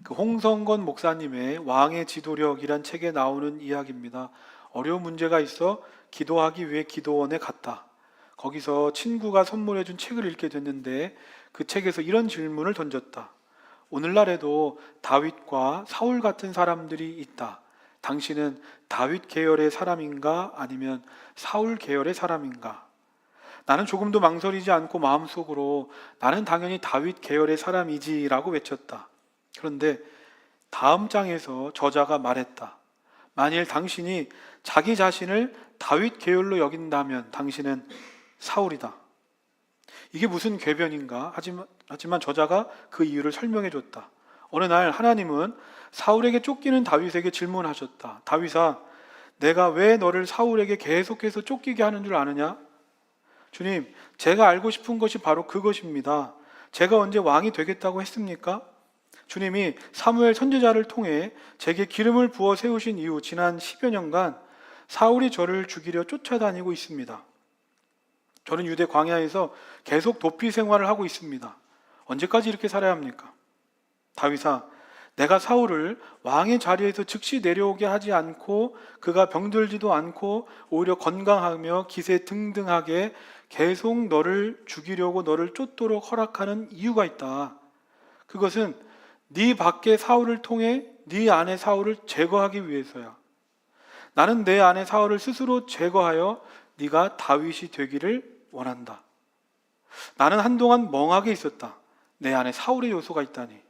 그 홍성건 목사님의 왕의 지도력이란 책에 나오는 이야기입니다. 어려운 문제가 있어 기도하기 위해 기도원에 갔다. 거기서 친구가 선물해준 책을 읽게 됐는데 그 책에서 이런 질문을 던졌다. 오늘날에도 다윗과 사울 같은 사람들이 있다. 당신은 다윗 계열의 사람인가 아니면 사울 계열의 사람인가? 나는 조금도 망설이지 않고 마음속으로 나는 당연히 다윗 계열의 사람이지라고 외쳤다. 그런데 다음 장에서 저자가 말했다. 만일 당신이 자기 자신을 다윗 계열로 여긴다면 당신은 사울이다. 이게 무슨 궤변인가? 하지만 저자가 그 이유를 설명해 줬다. 어느 날 하나님은 사울에게 쫓기는 다윗에게 질문하셨다. 다윗아, 내가 왜 너를 사울에게 계속해서 쫓기게 하는 줄 아느냐? 주님, 제가 알고 싶은 것이 바로 그것입니다. 제가 언제 왕이 되겠다고 했습니까? 주님이 사무엘 선지자를 통해 제게 기름을 부어 세우신 이후 지난 10여 년간 사울이 저를 죽이려 쫓아다니고 있습니다. 저는 유대 광야에서 계속 도피 생활을 하고 있습니다. 언제까지 이렇게 살아야 합니까? 다윗아, 내가 사울을 왕의 자리에서 즉시 내려오게 하지 않고 그가 병들지도 않고 오히려 건강하며 기세 등등하게 계속 너를 죽이려고 너를 쫓도록 허락하는 이유가 있다. 그것은 네 밖에 사울을 통해 네 안에 사울을 제거하기 위해서야. 나는 내 안에 사울을 스스로 제거하여 네가 다윗이 되기를 원한다. 나는 한동안 멍하게 있었다. 내 안에 사울의 요소가 있다니.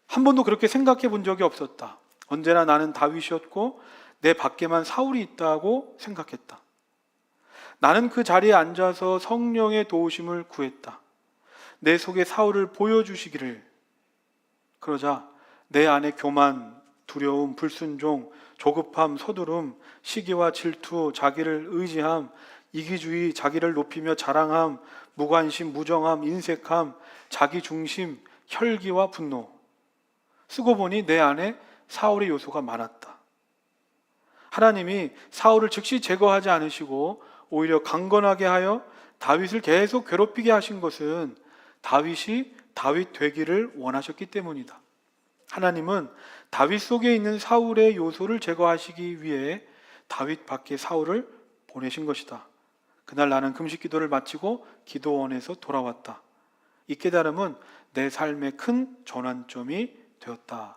한 번도 그렇게 생각해 본 적이 없었다. 언제나 나는 다윗이었고 내 밖에만 사울이 있다고 생각했다. 나는 그 자리에 앉아서 성령의 도우심을 구했다. 내 속에 사울을 보여주시기를. 그러자 내 안에 교만, 두려움, 불순종, 조급함, 서두름, 시기와 질투, 자기를 의지함, 이기주의, 자기를 높이며 자랑함, 무관심, 무정함, 인색함, 자기중심, 혈기와 분노. 쓰고 보니 내 안에 사울의 요소가 많았다. 하나님이 사울을 즉시 제거하지 않으시고 오히려 강건하게 하여 다윗을 계속 괴롭히게 하신 것은 다윗이 다윗 되기를 원하셨기 때문이다. 하나님은 다윗 속에 있는 사울의 요소를 제거하시기 위해 다윗 밖에 사울을 보내신 것이다. 그날 나는 금식 기도를 마치고 기도원에서 돌아왔다. 이 깨달음은 내 삶의 큰 전환점이 되었다.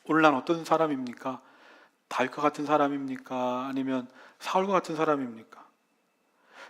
오늘 난 어떤 사람입니까? 다윗과 같은 사람입니까? 아니면 사울과 같은 사람입니까?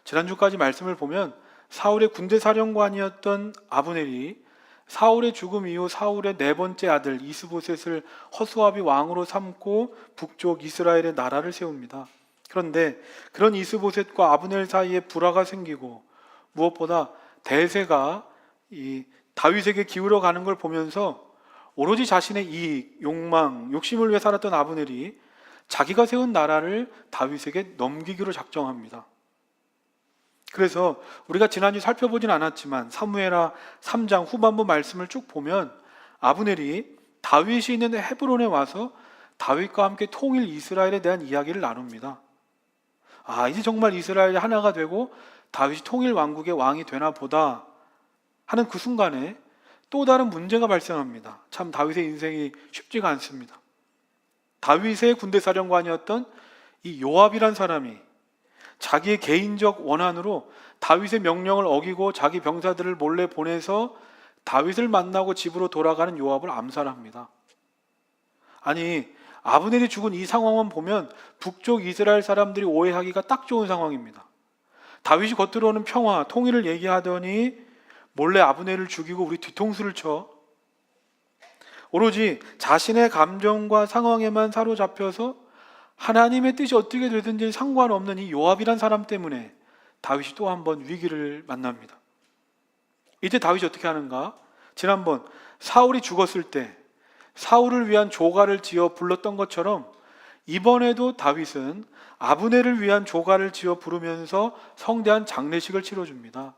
지난주까지 말씀을 보면 사울의 군대 사령관이었던 아브넬이 사울의 죽음 이후 사울의 네 번째 아들 이스보셋을 허수아비 왕으로 삼고 북쪽 이스라엘의 나라를 세웁니다. 그런데 그런 이스보셋과 아브넬 사이에 불화가 생기고 무엇보다 대세가 이 다윗에게 기울어 가는 걸 보면서 오로지 자신의 이익, 욕망, 욕심을 위해 살았던 아브넬이 자기가 세운 나라를 다윗에게 넘기기로 작정합니다. 그래서 우리가 지난주 살펴보진 않았지만 사무엘하 3장 후반부 말씀을 쭉 보면 아브넬이 다윗이 있는 헤브론에 와서 다윗과 함께 통일 이스라엘에 대한 이야기를 나눕니다. 이제 정말 이스라엘이 하나가 되고 다윗이 통일 왕국의 왕이 되나 보다 하는 그 순간에 또 다른 문제가 발생합니다. 참 다윗의 인생이 쉽지가 않습니다. 다윗의 군대 사령관이었던 이 요압이란 사람이 자기의 개인적 원한으로 다윗의 명령을 어기고 자기 병사들을 몰래 보내서 다윗을 만나고 집으로 돌아가는 요압을 암살합니다. 아니, 아브넬이 죽은 이 상황만 보면 북쪽 이스라엘 사람들이 오해하기가 딱 좋은 상황입니다. 다윗이 겉으로는 평화, 통일을 얘기하더니 몰래 아브넬을 죽이고 우리 뒤통수를 쳐. 오로지 자신의 감정과 상황에만 사로잡혀서 하나님의 뜻이 어떻게 되든지 상관없는 이 요압이란 사람 때문에 다윗이 또 한 번 위기를 만납니다. 이때 다윗이 어떻게 하는가? 지난번 사울이 죽었을 때 사울을 위한 조가를 지어 불렀던 것처럼 이번에도 다윗은 아브넬을 위한 조가를 지어 부르면서 성대한 장례식을 치러줍니다.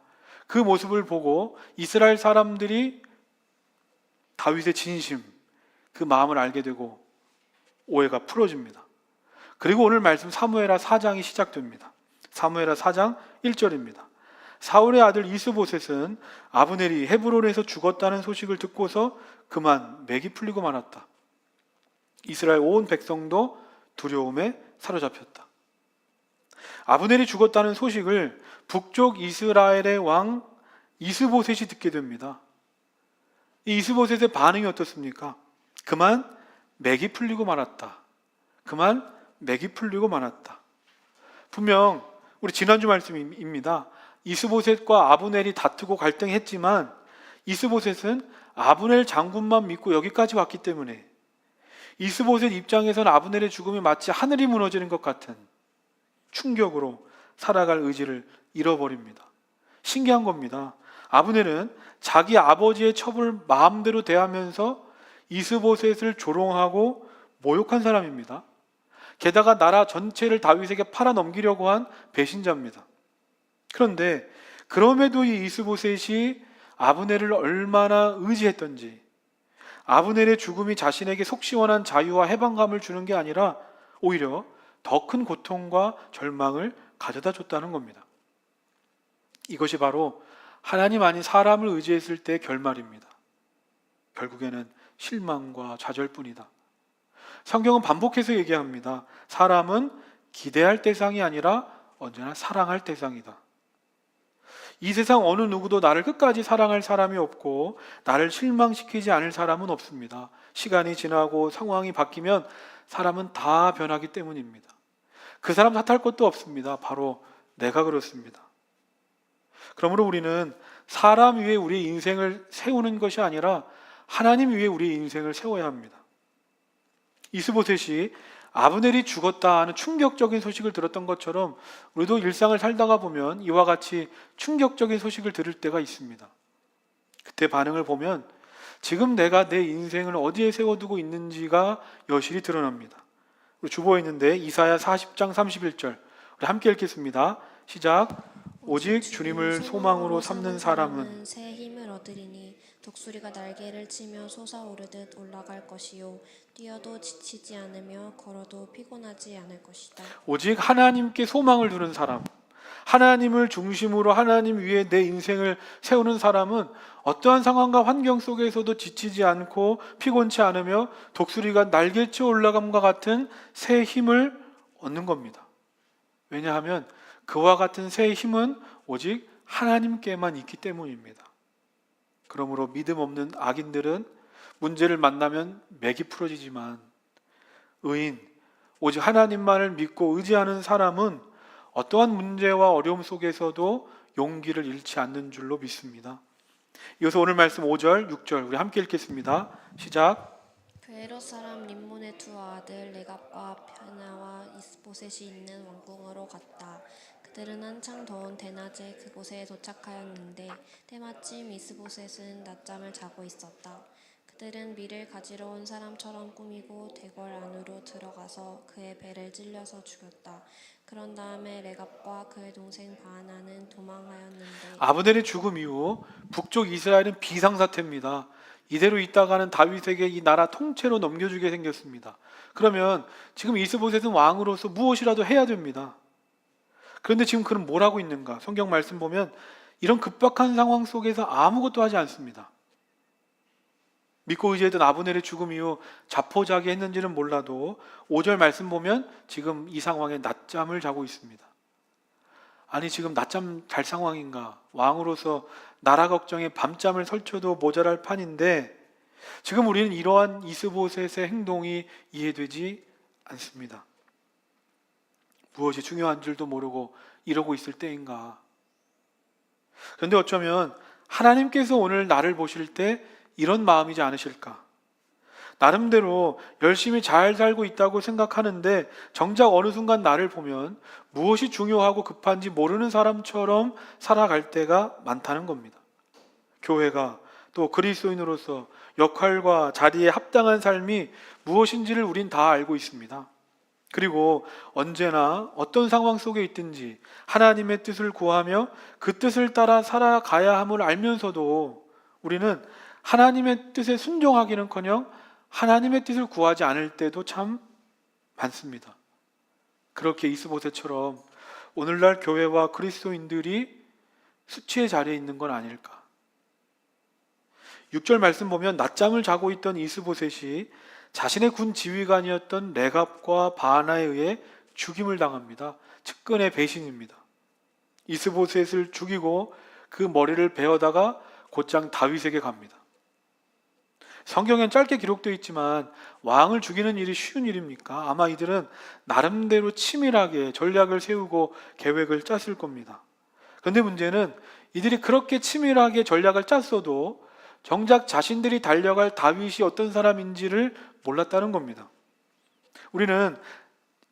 그 모습을 보고 이스라엘 사람들이 다윗의 진심, 그 마음을 알게 되고 오해가 풀어집니다. 그리고 오늘 말씀 사무엘하 4장이 시작됩니다. 사무엘하 4장 1절입니다. 사울의 아들 이스보셋은 아브넬이 헤브론에서 죽었다는 소식을 듣고서 그만 맥이 풀리고 말았다. 이스라엘 온 백성도 두려움에 사로잡혔다. 아브넬이 죽었다는 소식을 북쪽 이스라엘의 왕 이스보셋이 듣게 됩니다. 이 이스보셋의 반응이 어떻습니까? 그만 맥이 풀리고 말았다. 그만 맥이 풀리고 말았다. 분명 우리 지난주 말씀입니다. 이스보셋과 아브넬이 다투고 갈등했지만 이스보셋은 아브넬 장군만 믿고 여기까지 왔기 때문에 이스보셋 입장에서는 아브넬의 죽음이 마치 하늘이 무너지는 것 같은 충격으로 살아갈 의지를 잃어버립니다. 신기한 겁니다. 아브넬은 자기 아버지의 첩을 마음대로 대하면서 이스보셋을 조롱하고 모욕한 사람입니다. 게다가 나라 전체를 다윗에게 팔아넘기려고 한 배신자입니다. 그런데 그럼에도 이 이스보셋이 아브넬을 얼마나 의지했던지, 아브넬의 죽음이 자신에게 속 시원한 자유와 해방감을 주는 게 아니라 오히려 더 큰 고통과 절망을 가져다 줬다는 겁니다. 이것이 바로 하나님 아닌 사람을 의지했을 때의 결말입니다. 결국에는 실망과 좌절뿐이다. 성경은 반복해서 얘기합니다. 사람은 기대할 대상이 아니라 언제나 사랑할 대상이다. 이 세상 어느 누구도 나를 끝까지 사랑할 사람이 없고 나를 실망시키지 않을 사람은 없습니다. 시간이 지나고 상황이 바뀌면 사람은 다 변하기 때문입니다. 그 사람 탓할 것도 없습니다. 바로 내가 그렇습니다. 그러므로 우리는 사람 위에 우리의 인생을 세우는 것이 아니라 하나님 위에 우리의 인생을 세워야 합니다. 이스보셋이 아브넬이 죽었다 하는 충격적인 소식을 들었던 것처럼 우리도 일상을 살다가 보면 이와 같이 충격적인 소식을 들을 때가 있습니다. 그때 반응을 보면 지금 내가 내 인생을 어디에 세워두고 있는지가 여실히 드러납니다. 우리 주보에 있는데 이사야 40장 31절 우리 함께 읽겠습니다. 시작. 오직 주님을 소망으로 삼는 사람은 새 힘을 얻으리니 독수리가 날개를 치며 솟아오르듯 올라갈 것이요 뛰어도 지치지 않으며 걸어도 피곤하지 않을 것이다. 오직 하나님께 소망을 두는 사람, 하나님을 중심으로 하나님 위에 내 인생을 세우는 사람은 어떠한 상황과 환경 속에서도 지치지 않고 피곤치 않으며 독수리가 날개쳐 올라감과 같은 새 힘을 얻는 겁니다. 왜냐하면 그와 같은 새 힘은 오직 하나님께만 있기 때문입니다. 그러므로 믿음 없는 악인들은 문제를 만나면 맥이 풀어지지만 의인, 오직 하나님만을 믿고 의지하는 사람은 어떠한 문제와 어려움 속에서도 용기를 잃지 않는 줄로 믿습니다. 이어서 오늘 말씀 5절, 6절 우리 함께 읽겠습니다. 시작. 베에롯 사람 림몬의 두 아들 레갑과 뷰나와 이스보셋이 있는 왕궁으로 갔다. 그들은 한창 더운 대낮에 그곳에 도착하였는데 때마침 이스보셋은 낮잠을 자고 있었다. 그들은 밀을 가지러 온 사람처럼 꾸미고 대궐 안으로 들어가서 그의 배를 찔려서 죽였다. 그런 다음에 레갑과 그의 동생 바하나는 도망하였는데 아브넬의 죽음 이후 북쪽 이스라엘은 비상사태입니다. 이대로 있다가는 다윗에게 이 나라 통째로 넘겨주게 생겼습니다. 그러면 지금 이스보셋은 왕으로서 무엇이라도 해야 됩니다. 그런데 지금 그는 뭘 하고 있는가? 성경 말씀 보면 이런 급박한 상황 속에서 아무것도 하지 않습니다. 믿고 의지했던 아브넬의 죽음 이후 자포자기했는지는 몰라도 5절 말씀 보면 지금 이 상황에 낮잠을 자고 있습니다. 아니 지금 낮잠 잘 상황인가? 왕으로서 나라 걱정에 밤잠을 설쳐도 모자랄 판인데 지금 우리는 이러한 이스보셋의 행동이 이해되지 않습니다. 무엇이 중요한 줄도 모르고 이러고 있을 때인가? 그런데 어쩌면 하나님께서 오늘 나를 보실 때 이런 마음이지 않으실까? 나름대로 열심히 잘 살고 있다고 생각하는데 정작 어느 순간 나를 보면 무엇이 중요하고 급한지 모르는 사람처럼 살아갈 때가 많다는 겁니다. 교회가 또 그리스도인으로서 역할과 자리에 합당한 삶이 무엇인지를 우린 다 알고 있습니다. 그리고 언제나 어떤 상황 속에 있든지 하나님의 뜻을 구하며 그 뜻을 따라 살아가야 함을 알면서도 우리는 하나님의 뜻에 순종하기는커녕 하나님의 뜻을 구하지 않을 때도 참 많습니다. 그렇게 이스보셋처럼 오늘날 교회와 그리스도인들이 수치의 자리에 있는 건 아닐까? 6절 말씀 보면 낮잠을 자고 있던 이스보셋이 자신의 군 지휘관이었던 레갑과 바하나에 의해 죽임을 당합니다. 측근의 배신입니다. 이스보셋을 죽이고 그 머리를 베어다가 곧장 다윗에게 갑니다. 성경엔 짧게 기록되어 있지만 왕을 죽이는 일이 쉬운 일입니까? 아마 이들은 나름대로 치밀하게 전략을 세우고 계획을 짰을 겁니다. 그런데 문제는 이들이 그렇게 치밀하게 전략을 짰어도 정작 자신들이 달려갈 다윗이 어떤 사람인지를 몰랐다는 겁니다. 우리는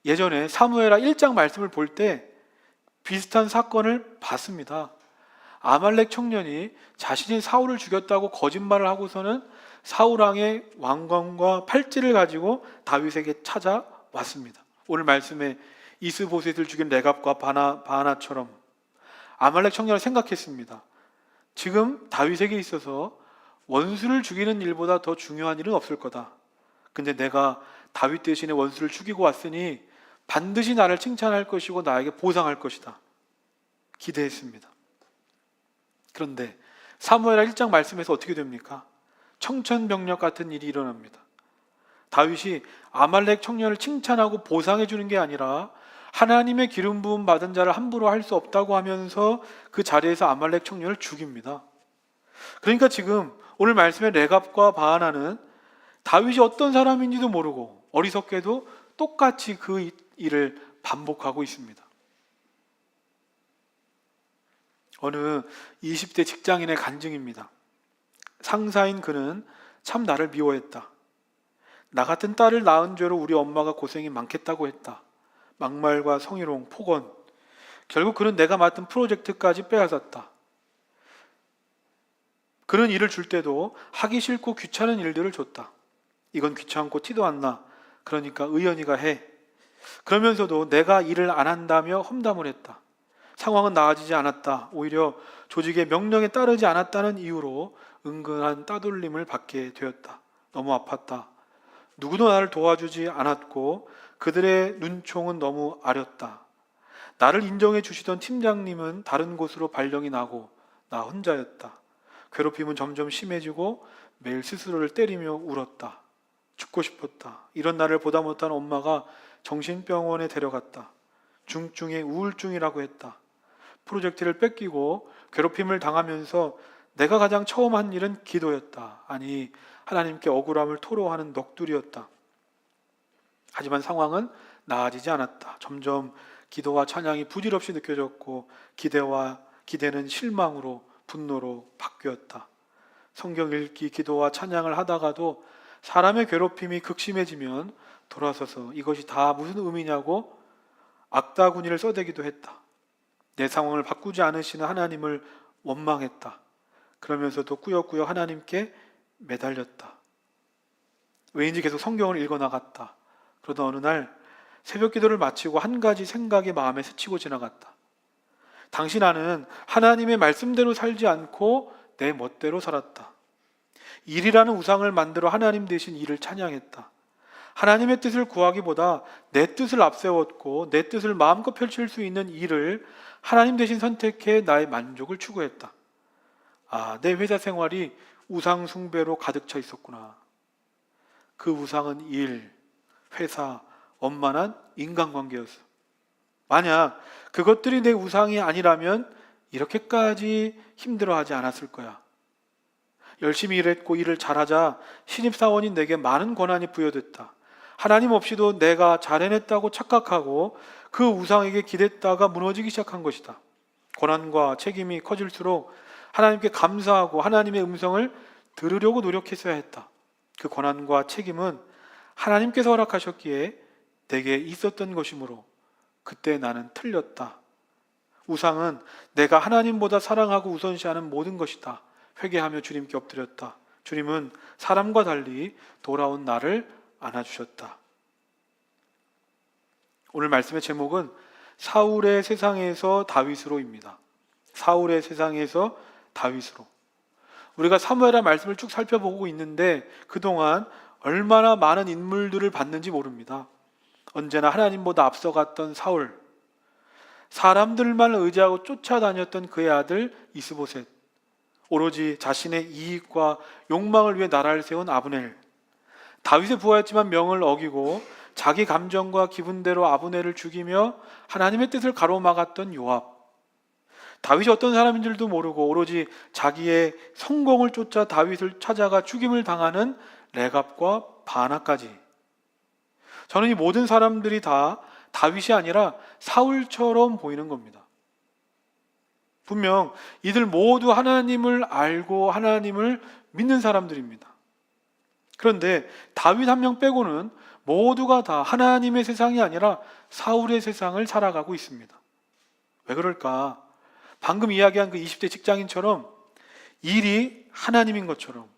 예전에 사무엘하 1장 말씀을 볼 때 비슷한 사건을 봤습니다. 아말렉 청년이 자신이 사울을 죽였다고 거짓말을 하고서는 사울왕의 왕관과 팔찌를 가지고 다윗에게 찾아왔습니다. 오늘 말씀에 이스보셋을 죽인 레갑과 바하나처럼 아말렉 청년을 생각했습니다. 지금 다윗에게 있어서 원수를 죽이는 일보다 더 중요한 일은 없을 거다. 근데 내가 다윗 대신에 원수를 죽이고 왔으니 반드시 나를 칭찬할 것이고 나에게 보상할 것이다. 기대했습니다. 그런데 사무엘하 1장 말씀에서 어떻게 됩니까? 청천벽력 같은 일이 일어납니다. 다윗이 아말렉 청년을 칭찬하고 보상해 주는 게 아니라 하나님의 기름 부음 받은 자를 함부로 할 수 없다고 하면서 그 자리에서 아말렉 청년을 죽입니다. 그러니까 지금 오늘 말씀의 레갑과 바하나는 다윗이 어떤 사람인지도 모르고 어리석게도 똑같이 그 일을 반복하고 있습니다. 어느 20대 직장인의 간증입니다. 상사인 그는 참 나를 미워했다. 나 같은 딸을 낳은 죄로 우리 엄마가 고생이 많겠다고 했다. 막말과 성희롱, 폭언. 결국 그는 내가 맡은 프로젝트까지 빼앗았다. 그는 일을 줄 때도 하기 싫고 귀찮은 일들을 줬다. 이건 귀찮고 티도 안 나. 그러니까 의연이가 해. 그러면서도 내가 일을 안 한다며 험담을 했다. 상황은 나아지지 않았다. 오히려 조직의 명령에 따르지 않았다는 이유로 은근한 따돌림을 받게 되었다. 너무 아팠다. 누구도 나를 도와주지 않았고 그들의 눈총은 너무 아렸다. 나를 인정해 주시던 팀장님은 다른 곳으로 발령이 나고 나 혼자였다. 괴롭힘은 점점 심해지고 매일 스스로를 때리며 울었다. 죽고 싶었다. 이런 나를 보다 못한 엄마가 정신병원에 데려갔다. 중증의 우울증이라고 했다. 프로젝트를 뺏기고 괴롭힘을 당하면서 내가 가장 처음 한 일은 기도였다. 아니, 하나님께 억울함을 토로하는 넋두리였다. 하지만 상황은 나아지지 않았다. 점점 기도와 찬양이 부질없이 느껴졌고 기대는 실망으로 분노로 바뀌었다. 성경 읽기, 기도와 찬양을 하다가도 사람의 괴롭힘이 극심해지면 돌아서서 이것이 다 무슨 의미냐고 악다구니를 써대기도 했다. 내 상황을 바꾸지 않으시는 하나님을 원망했다. 그러면서도 꾸역꾸역 하나님께 매달렸다. 왜인지 계속 성경을 읽어나갔다. 그러다 어느 날 새벽 기도를 마치고 한 가지 생각이 마음에 스치고 지나갔다. 당시 나는 하나님의 말씀대로 살지 않고 내 멋대로 살았다. 일이라는 우상을 만들어 하나님 대신 일을 찬양했다. 하나님의 뜻을 구하기보다 내 뜻을 앞세웠고 내 뜻을 마음껏 펼칠 수 있는 일을 하나님 대신 선택해 나의 만족을 추구했다. 아, 내 회사 생활이 우상 숭배로 가득 차 있었구나. 그 우상은 일, 회사, 원만한 인간관계였어. 만약 그것들이 내 우상이 아니라면 이렇게까지 힘들어하지 않았을 거야. 열심히 일했고 일을 잘하자 신입사원인 내게 많은 권한이 부여됐다. 하나님 없이도 내가 잘 해냈다고 착각하고 그 우상에게 기댔다가 무너지기 시작한 것이다. 권한과 책임이 커질수록 하나님께 감사하고 하나님의 음성을 들으려고 노력했어야 했다. 그 권한과 책임은 하나님께서 허락하셨기에 내게 있었던 것이므로 그때 나는 틀렸다. 우상은 내가 하나님보다 사랑하고 우선시하는 모든 것이다. 회개하며 주님께 엎드렸다. 주님은 사람과 달리 돌아온 나를 안아주셨다. 오늘 말씀의 제목은 사울의 세상에서 다윗으로입니다. 사울의 세상에서 다윗으로. 우리가 사무엘하 말씀을 쭉 살펴보고 있는데 그동안 얼마나 많은 인물들을 봤는지 모릅니다. 언제나 하나님보다 앞서갔던 사울. 사람들만 의지하고 쫓아다녔던 그의 아들 이스보셋, 오로지 자신의 이익과 욕망을 위해 나라를 세운 아브넬, 다윗의 부하였지만 명을 어기고 자기 감정과 기분대로 아브넬을 죽이며 하나님의 뜻을 가로막았던 요압, 다윗이 어떤 사람인 줄도 모르고 오로지 자기의 성공을 쫓아 다윗을 찾아가 죽임을 당하는 레갑과 바나까지, 저는 이 모든 사람들이 다 다윗이 아니라 사울처럼 보이는 겁니다. 분명 이들 모두 하나님을 알고 하나님을 믿는 사람들입니다. 그런데 다윗 한 명 빼고는 모두가 다 하나님의 세상이 아니라 사울의 세상을 살아가고 있습니다. 왜 그럴까? 방금 이야기한 그 20대 직장인처럼 일이 하나님인 것처럼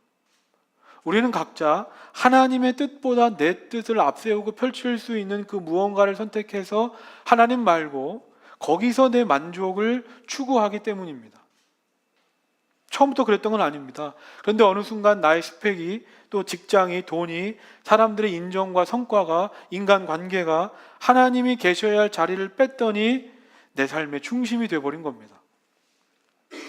우리는 각자 하나님의 뜻보다 내 뜻을 앞세우고 펼칠 수 있는 그 무언가를 선택해서 하나님 말고 거기서 내 만족을 추구하기 때문입니다. 처음부터 그랬던 건 아닙니다. 그런데 어느 순간 나의 스펙이, 또 직장이, 돈이, 사람들의 인정과 성과가, 인간관계가 하나님이 계셔야 할 자리를 뺐더니 내 삶의 중심이 되어버린 겁니다.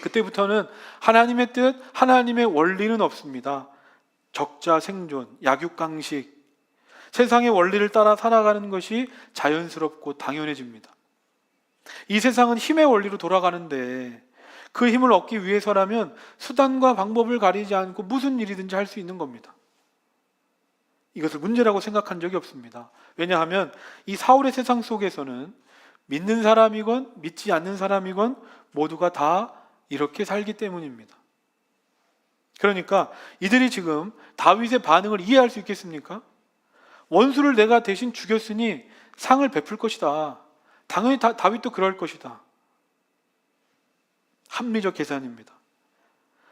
그때부터는 하나님의 뜻, 하나님의 원리는 없습니다. 적자 생존, 약육강식, 세상의 원리를 따라 살아가는 것이 자연스럽고 당연해집니다. 이 세상은 힘의 원리로 돌아가는데 그 힘을 얻기 위해서라면 수단과 방법을 가리지 않고 무슨 일이든지 할 수 있는 겁니다. 이것을 문제라고 생각한 적이 없습니다. 왜냐하면 이 사울의 세상 속에서는 믿는 사람이건 믿지 않는 사람이건 모두가 다 이렇게 살기 때문입니다. 그러니까 이들이 지금 다윗의 반응을 이해할 수 있겠습니까? 원수를 내가 대신 죽였으니 상을 베풀 것이다. 당연히 다윗도 그럴 것이다. 합리적 계산입니다.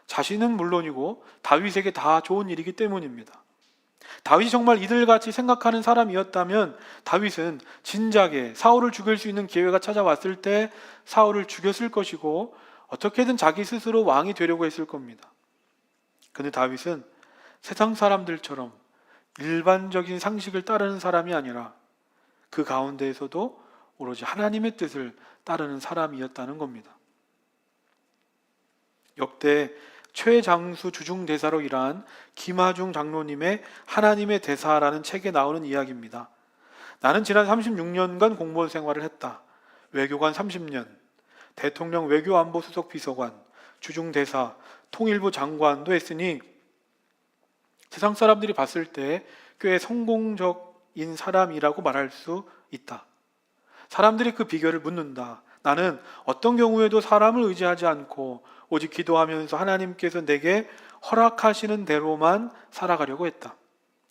자신은 물론이고 다윗에게 다 좋은 일이기 때문입니다. 다윗이 정말 이들같이 생각하는 사람이었다면 다윗은 진작에 사울을 죽일 수 있는 기회가 찾아왔을 때 사울을 죽였을 것이고 어떻게든 자기 스스로 왕이 되려고 했을 겁니다. 그런데 다윗은 세상 사람들처럼 일반적인 상식을 따르는 사람이 아니라 그 가운데에서도 오로지 하나님의 뜻을 따르는 사람이었다는 겁니다. 역대 최장수 주중대사로 일한 김하중 장로님의 하나님의 대사라는 책에 나오는 이야기입니다. 나는 지난 36년간 공무원 생활을 했다. 외교관 30년, 대통령 외교안보수석 비서관, 주중대사, 통일부 장관도 했으니 세상 사람들이 봤을 때 꽤 성공적인 사람이라고 말할 수 있다. 사람들이 그 비결을 묻는다. 나는 어떤 경우에도 사람을 의지하지 않고 오직 기도하면서 하나님께서 내게 허락하시는 대로만 살아가려고 했다.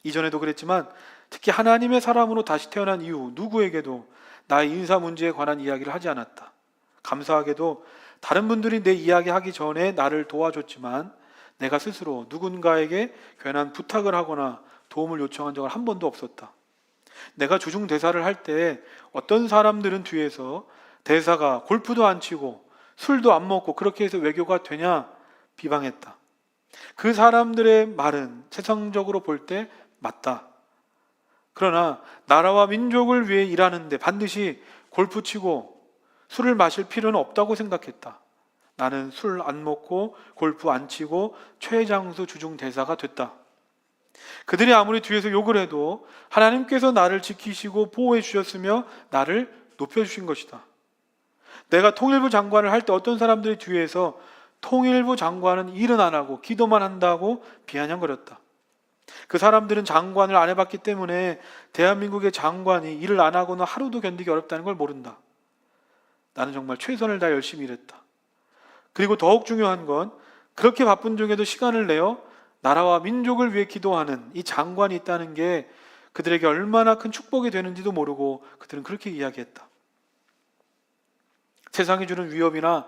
이전에도 그랬지만 특히 하나님의 사람으로 다시 태어난 이후 누구에게도 나의 인사 문제에 관한 이야기를 하지 않았다. 감사하게도 다른 분들이 내 이야기하기 전에 나를 도와줬지만 내가 스스로 누군가에게 괜한 부탁을 하거나 도움을 요청한 적은 한 번도 없었다. 내가 주중대사를 할 때 어떤 사람들은 뒤에서 대사가 골프도 안 치고 술도 안 먹고 그렇게 해서 외교가 되냐 비방했다. 그 사람들의 말은 세상적으로 볼 때 맞다. 그러나 나라와 민족을 위해 일하는데 반드시 골프 치고 술을 마실 필요는 없다고 생각했다. 나는 술 안 먹고 골프 안 치고 최장수 주중대사가 됐다. 그들이 아무리 뒤에서 욕을 해도 하나님께서 나를 지키시고 보호해 주셨으며 나를 높여주신 것이다. 내가 통일부 장관을 할 때 어떤 사람들이 뒤에서 통일부 장관은 일은 안 하고 기도만 한다고 비아냥거렸다. 그 사람들은 장관을 안 해봤기 때문에 대한민국의 장관이 일을 안 하고는 하루도 견디기 어렵다는 걸 모른다. 나는 정말 최선을 다해 열심히 일했다. 그리고 더욱 중요한 건 그렇게 바쁜 중에도 시간을 내어 나라와 민족을 위해 기도하는 이 장관이 있다는 게 그들에게 얼마나 큰 축복이 되는지도 모르고 그들은 그렇게 이야기했다. 세상이 주는 위협이나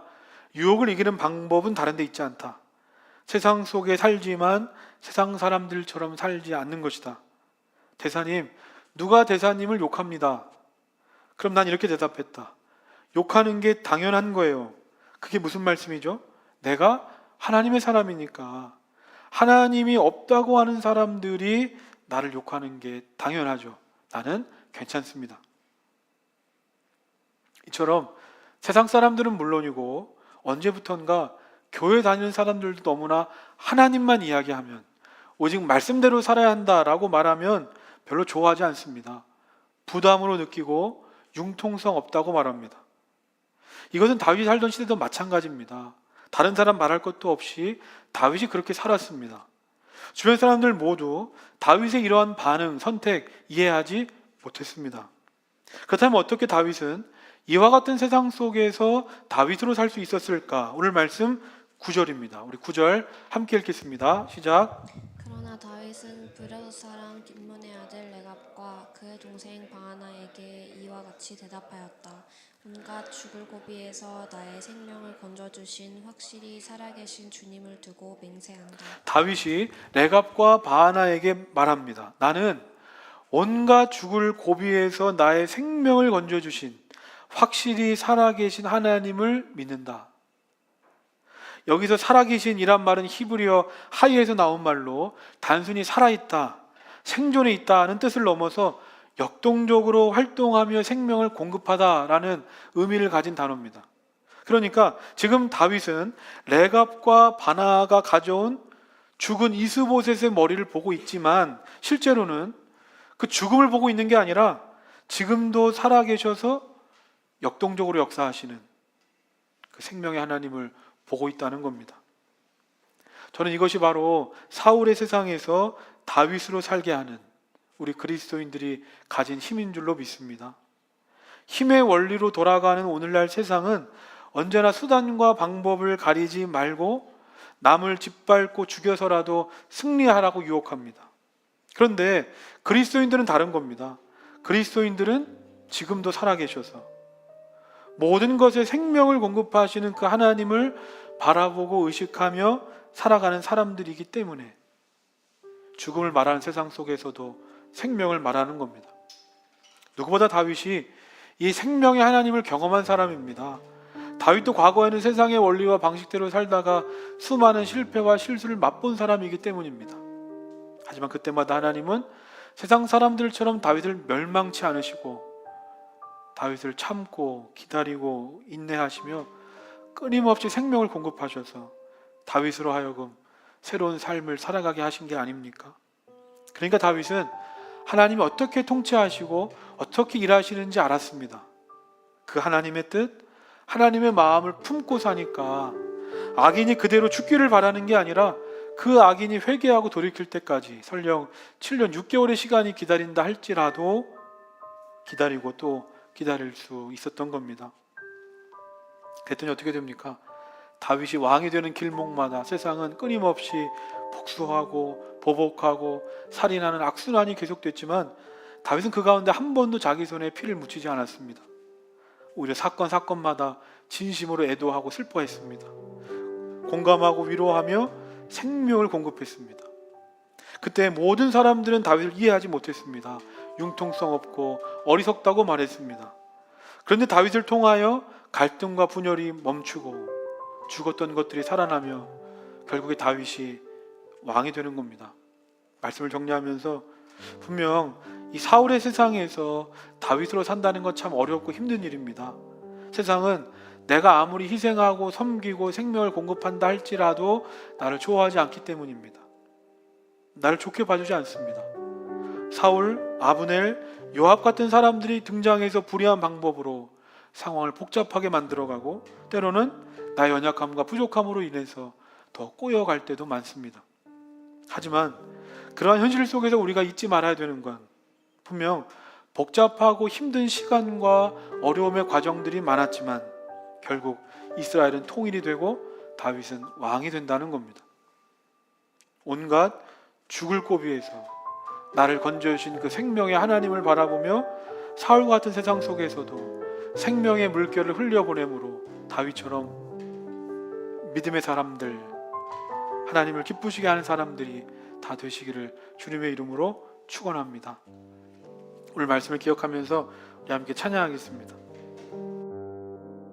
유혹을 이기는 방법은 다른 데 있지 않다. 세상 속에 살지만 세상 사람들처럼 살지 않는 것이다. 대사님, 누가 대사님을 욕합니다. 그럼 난 이렇게 대답했다. 욕하는 게 당연한 거예요. 그게 무슨 말씀이죠? 내가 하나님의 사람이니까 하나님이 없다고 하는 사람들이 나를 욕하는 게 당연하죠. 나는 괜찮습니다. 이처럼 세상 사람들은 물론이고 언제부턴가 교회 다니는 사람들도 너무나 하나님만 이야기하면, 오직 말씀대로 살아야 한다라고 말하면 별로 좋아하지 않습니다. 부담으로 느끼고 융통성 없다고 말합니다. 이것은 다윗이 살던 시대도 마찬가지입니다. 다른 사람 말할 것도 없이 다윗이 그렇게 살았습니다. 주변 사람들 모두 다윗의 이러한 반응, 선택 이해하지 못했습니다. 그렇다면 어떻게 다윗은 이와 같은 세상 속에서 다윗으로 살 수 있었을까? 오늘 말씀 9절입니다. 우리 9절 함께 읽겠습니다. 시작. 그러나 다윗은 브랴롯 사람 딥몬의 아들 레갑과 그의 동생 바하나에게 이와 같이 대답하였다. 온갖 죽을 고비에서 나의 생명을 건져주신 확실히 살아계신 주님을 두고 맹세한다. 다윗이 레갑과 바하나에게 말합니다. 나는 온갖 죽을 고비에서 나의 생명을 건져주신 확실히 살아계신 하나님을 믿는다. 여기서 살아계신 이란 말은 히브리어 하이에서 나온 말로 단순히 살아있다, 생존해 있다는 뜻을 넘어서 역동적으로 활동하며 생명을 공급하다라는 의미를 가진 단어입니다. 그러니까 지금 다윗은 레갑과 바나가 가져온 죽은 이스보셋의 머리를 보고 있지만 실제로는 그 죽음을 보고 있는 게 아니라 지금도 살아계셔서 역동적으로 역사하시는 그 생명의 하나님을 보고 있다는 겁니다. 저는 이것이 바로 사울의 세상에서 다윗으로 살게 하는 우리 그리스도인들이 가진 힘인 줄로 믿습니다. 힘의 원리로 돌아가는 오늘날 세상은 언제나 수단과 방법을 가리지 말고 남을 짓밟고 죽여서라도 승리하라고 유혹합니다. 그런데 그리스도인들은 다른 겁니다. 그리스도인들은 지금도 살아계셔서 모든 것에 생명을 공급하시는 그 하나님을 바라보고 의식하며 살아가는 사람들이기 때문에 죽음을 말하는 세상 속에서도 생명을 말하는 겁니다. 누구보다 다윗이 이 생명의 하나님을 경험한 사람입니다. 다윗도 과거에는 세상의 원리와 방식대로 살다가 수많은 실패와 실수를 맛본 사람이기 때문입니다. 하지만 그때마다 하나님은 세상 사람들처럼 다윗을 멸망치 않으시고 다윗을 참고 기다리고 인내하시며 끊임없이 생명을 공급하셔서 다윗으로 하여금 새로운 삶을 살아가게 하신 게 아닙니까? 그러니까 다윗은 하나님이 어떻게 통치하시고 어떻게 일하시는지 알았습니다. 그 하나님의 뜻, 하나님의 마음을 품고 사니까 악인이 그대로 죽기를 바라는 게 아니라 그 악인이 회개하고 돌이킬 때까지 설령 7년 6개월의 시간이 기다린다 할지라도 기다리고 또 기다릴 수 있었던 겁니다. 그랬더니 어떻게 됩니까? 다윗이 왕이 되는 길목마다 세상은 끊임없이 복수하고 보복하고 살인하는 악순환이 계속됐지만 다윗은 그 가운데 한 번도 자기 손에 피를 묻히지 않았습니다. 오히려 사건마다 진심으로 애도하고 슬퍼했습니다. 공감하고 위로하며 생명을 공급했습니다. 그때 모든 사람들은 다윗을 이해하지 못했습니다. 융통성 없고 어리석다고 말했습니다. 그런데 다윗을 통하여 갈등과 분열이 멈추고 죽었던 것들이 살아나며 결국에 다윗이 왕이 되는 겁니다. 말씀을 정리하면서 분명 이 사울의 세상에서 다윗으로 산다는 건 참 어렵고 힘든 일입니다. 세상은 내가 아무리 희생하고 섬기고 생명을 공급한다 할지라도 나를 좋아하지 않기 때문입니다. 나를 좋게 봐주지 않습니다. 사울, 아브넬, 요압 같은 사람들이 등장해서 불의한 방법으로 상황을 복잡하게 만들어가고 때로는 나의 연약함과 부족함으로 인해서 더 꼬여갈 때도 많습니다. 하지만 그러한 현실 속에서 우리가 잊지 말아야 되는 건 분명 복잡하고 힘든 시간과 어려움의 과정들이 많았지만 결국 이스라엘은 통일이 되고 다윗은 왕이 된다는 겁니다. 온갖 죽을 고비에서 나를 건져주신 그 생명의 하나님을 바라보며 사울과 같은 세상 속에서도 생명의 물결을 흘려보내므로 다윗처럼 믿음의 사람들, 하나님을 기쁘시게 하는 사람들이 다 되시기를 주님의 이름으로 축원합니다. 오늘 말씀을 기억하면서 우리 함께 찬양하겠습니다.